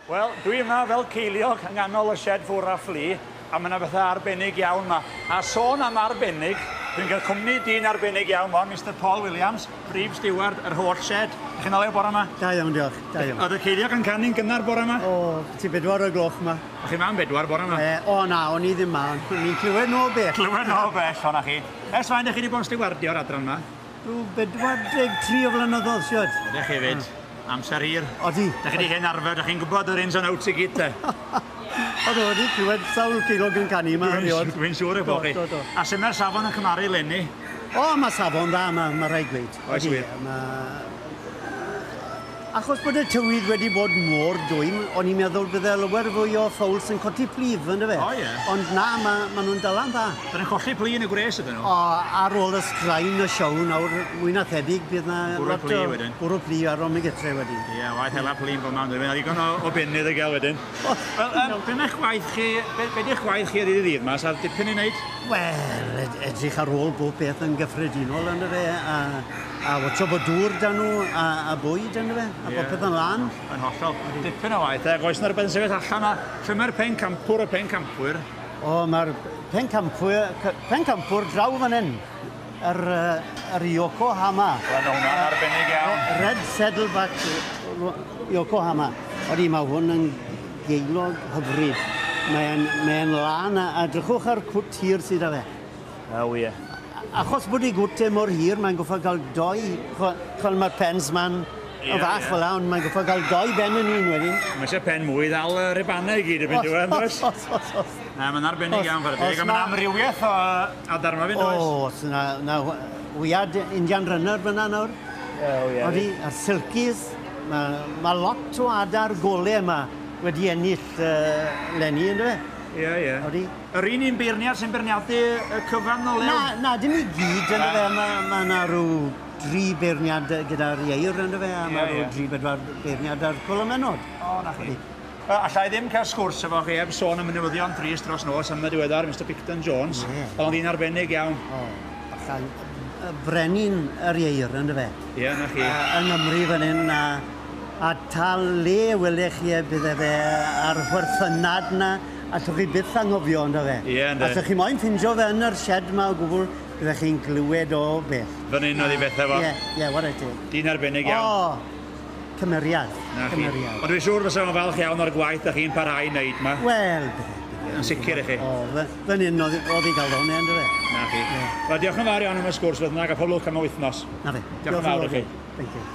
Wel, dwi yma fel ceiliog yng nghanol y shed ffwr a fflu, a mae yna bethau arbennig iawn yma. A sôn am arbennig, dwi'n cael cwmni dyn arbennig iawn yma, Mr Paul Williams, brif steward yr holl shed. Ych chi'n oleu bore yma? Da iawn, diolch. Da iawn. Oedd y ceiliog yn canu'n gynnar bore yma? O, ti 4 o'r gloch yma. O'ch chi ma'n 4 bore yma? O na, o'n i ddim ma. Ni'n clywed no bell. Clywed no bell, honna chi. Ers fain ydych chi wedi bod yn stewardio'r adran yma? Rhyw 43 o flynyddoedd, siwyd. Ydych chi fyd? Amser hir? Odi. Ydych chi wedi hen arfer, ydych chi'n gwybod yr ins and outs i gyd te? Oedd wedi clywed sawl ceiliog yn canu yma. Dwi'n siŵr y bod chi. A sy'n mae'r safon yn cymaru lenni? O, mae safon dda, mae rhaid gweud. Oes wir? Achos bod y tywydd wedi bod mor dwym, o'n i'n meddwl bydde lywer fwy o ffowls yn codi plif, ynddo fe? O, ie. Ond na, ma nhw'n dylan dda. Dyn nhw'n colli pli yn y gwres ydyn nhw? O, ar ôl y straen y siow nawr, mwy na thebyg bydd na... Bwrw pli wedyn. Bwrw pli ar ôl mi gytre wedyn. Ie, waith hela pli'n bod ma'n dweud. Digon o benydd y gael wedyn. Wel, be eich gwaith chi, be di'ch gwaith chi ddydd ddydd yma? Sa'n dipyn i wneud? Wel, edrych ar ôl bob beth yn gyffredinol, ynddo fe, a watcho bod dŵr da nhw, a bwyd, ynddo fe, a bob peth yn lan. Yn hollol. Dipyn o waith, Oes na'r beth yn sefyll allan a lle mae'r pencampwr y pencampwyr? O, mae'r pencampwr draw fan hyn, yr Yokohama. Wel, hwnna'n arbennig iawn. Red Saddleback Yokohama. Oeddi, mae hwn yn geilog hyfryd. Mae'n lan a drychwch ar cwt hir sydd â fe. O, ie. Achos bod ei gwt mor hir, mae'n goffo gael 2, chwal mae'r pens ma'n o fach fel la, ond mae'n goffo gael 2 ben yn un wedyn. Mae eisiau pen mwy ddal rebannau i gyd y fynd diwedd, oes? Os. Na, mae'n arbennig iawn fyrdig, a mae'n amrywiaeth o adarma fynd, oes? Os, na wyad Indian Runner fyna nawr. O, ie. Oeddi, a'r silkies, mae lot o adar golau yma wedi ennill lenni, ynddo fe? Ie, ie. Yr un beirniad sy'n beirniadu y cyfan o lew? Na, dim i gyd, ynddo fe. Mae yna rhyw 3 beirniad gyda'r ieir, ynddo fe, a mae rhyw 3-4 beirniad ar Colomenod. O, na chi. Allai ddim cael sgwrs efo chi heb sôn am y newyddion trist dros nos am y diweddar, Mr Picton Jones. Ond un arbennig iawn. O, allai brenin yr ieir, ynddo fe. Ie, na chi. Yng Nghymru fan hyn, a tal le welech chi bydde fe ar chwerthynad na, a toch chi byth angofio, ynddo fe. Ie, ynddo. A toch chi moyn ffindio fe yn yr shed ma o gwbl, byddech chi'n glywed o beth. Fan hyn oedd i bethau fo? Ie, what I do. Dyn arbennig iawn. O, cymeriad. Na chi. Ond dwi'n siŵr fysa fo'n falch iawn o'r gwaith a chi'n parhau wneud ma. Wel, yn sicr i chi. O, fan hyn oedd i gael hwnna, ynddo fe. Na chi. Wel, diolch yn fawr iawn am y sgwrs, fydd yna, a pob lwc am y wythnos. Na fe. Diolch yn fawr i chi. Thank you.